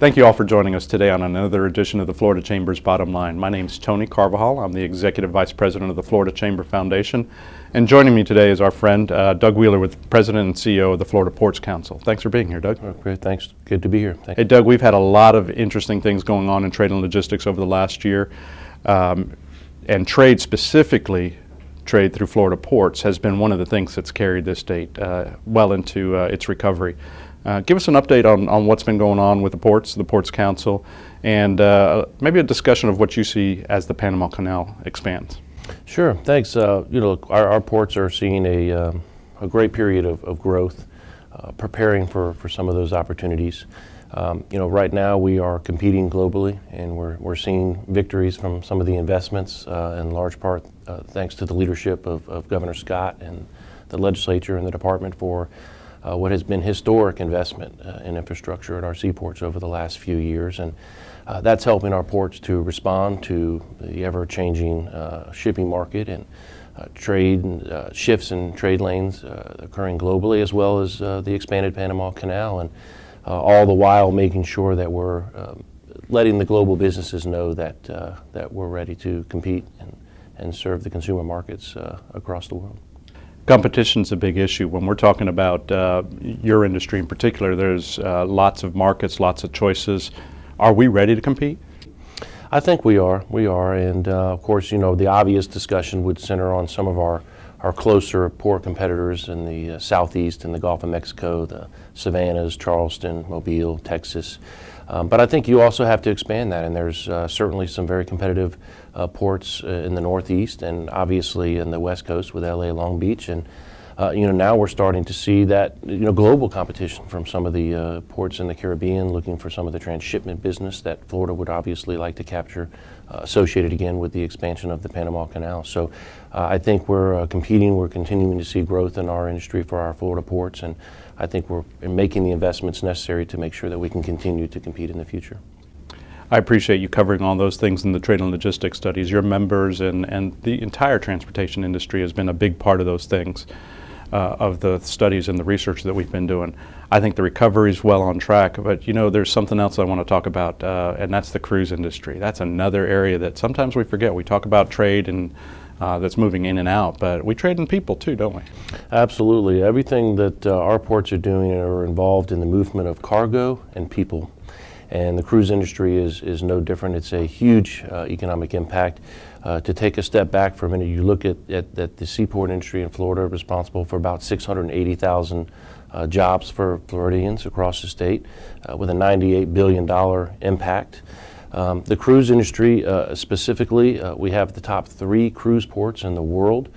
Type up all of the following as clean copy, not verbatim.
Thank you all for joining us today on another edition of the Florida Chamber's Bottom Line. My name is Tony Carvajal. I'm the Executive Vice President of the Florida Chamber Foundation. And joining me today is our friend Doug Wheeler, President and CEO of the Florida Ports Council. Thanks for being here, Doug. Oh, great, thanks. Good to be here. Thank Hey, Doug, we've had a lot of interesting things going on in trade and logistics over the last year. And trade specifically, trade through Florida ports, has been one of the things that's carried this state well into its recovery. Give us an update on what's been going on with the Ports Council, and maybe a discussion of what you see as the Panama Canal expands. Sure, thanks. Our ports are seeing a great period of growth, preparing for some of those opportunities. Right now we are competing globally, and we're seeing victories from some of the investments, in large part thanks to the leadership of Governor Scott and the legislature and the department for what has been historic investment in infrastructure at our seaports over the last few years, and that's helping our ports to respond to the ever-changing shipping market and trade shifts in trade lanes occurring globally, as well as the expanded Panama Canal, and all the while making sure that we're letting the global businesses know that that we're ready to compete and serve the consumer markets across the world. Competition's a big issue. When we're talking about your industry in particular, there's lots of markets, lots of choices. Are we ready to compete? I think we are. We are, and of course, the obvious discussion would center on some of our closer port competitors in the southeast and the Gulf of Mexico, the Savannahs, Charleston, Mobile, Texas. But I think you also have to expand that, and there's certainly some very competitive ports in the Northeast and obviously in the West Coast with LA, Long Beach, and now we're starting to see that global competition from some of the ports in the Caribbean, looking for some of the transshipment business that Florida would obviously like to capture, associated again with the expansion of the Panama Canal. So I think we're competing. We're continuing to see growth in our industry for our Florida ports, and I think we're making the investments necessary to make sure that we can continue to compete in the future. I appreciate you covering all those things in the trade and logistics studies. Your members and the entire transportation industry has been a big part of those things, of the studies and the research that we've been doing. I think the recovery is well on track, but there's something else I want to talk about, and that's the cruise industry. That's another area that sometimes we forget. We talk about trade and that's moving in and out, but we trade in people too, don't we? Absolutely. Everything that our ports are doing are involved in the movement of cargo and people. And the cruise industry is no different. It's a huge economic impact. To take a step back for a minute, you look at the seaport industry in Florida, responsible for about 680,000 jobs for Floridians across the state, with a $98 billion impact. The cruise industry specifically, we have the top 3 cruise ports in the world.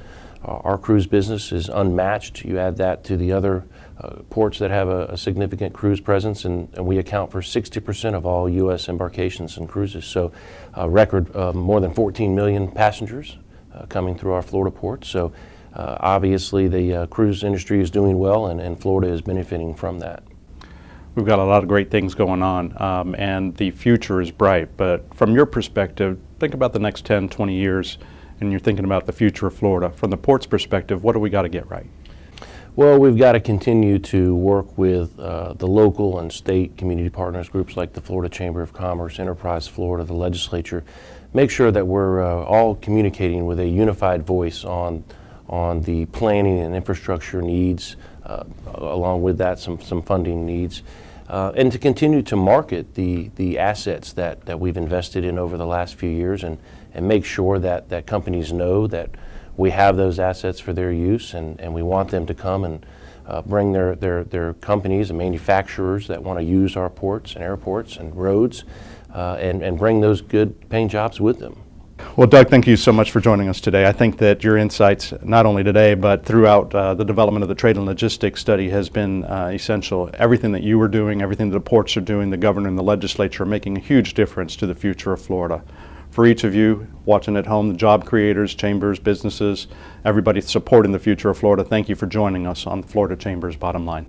Our cruise business is unmatched. You add that to the other ports that have a significant cruise presence, and we account for 60% of all U.S. embarkations and cruises. So a record more than 14 million passengers coming through our Florida ports. So obviously the cruise industry is doing well, and Florida is benefiting from that. We've got a lot of great things going on, and the future is bright. But from your perspective, think about the next 10, 20 years, and you're thinking about the future of Florida. From the port's perspective, what do we got to get right? Well, we've got to continue to work with the local and state community partners, groups like the Florida Chamber of Commerce, Enterprise Florida, the legislature, make sure that we're all communicating with a unified voice on the planning and infrastructure needs, along with that some funding needs, and to continue to market the assets that we've invested in over the last few years, and make sure that companies know that we have those assets for their use, and we want them to come and bring their companies and manufacturers that want to use our ports and airports and roads, and bring those good paying jobs with them. Well, Doug, thank you so much for joining us today. I think that your insights, not only today, but throughout the development of the trade and logistics study, has been essential. Everything that you were doing, everything that the ports are doing, the governor and the legislature are making a huge difference to the future of Florida. For each of you watching at home, the job creators, chambers, businesses, everybody supporting the future of Florida, thank you for joining us on the Florida Chamber's Bottom Line.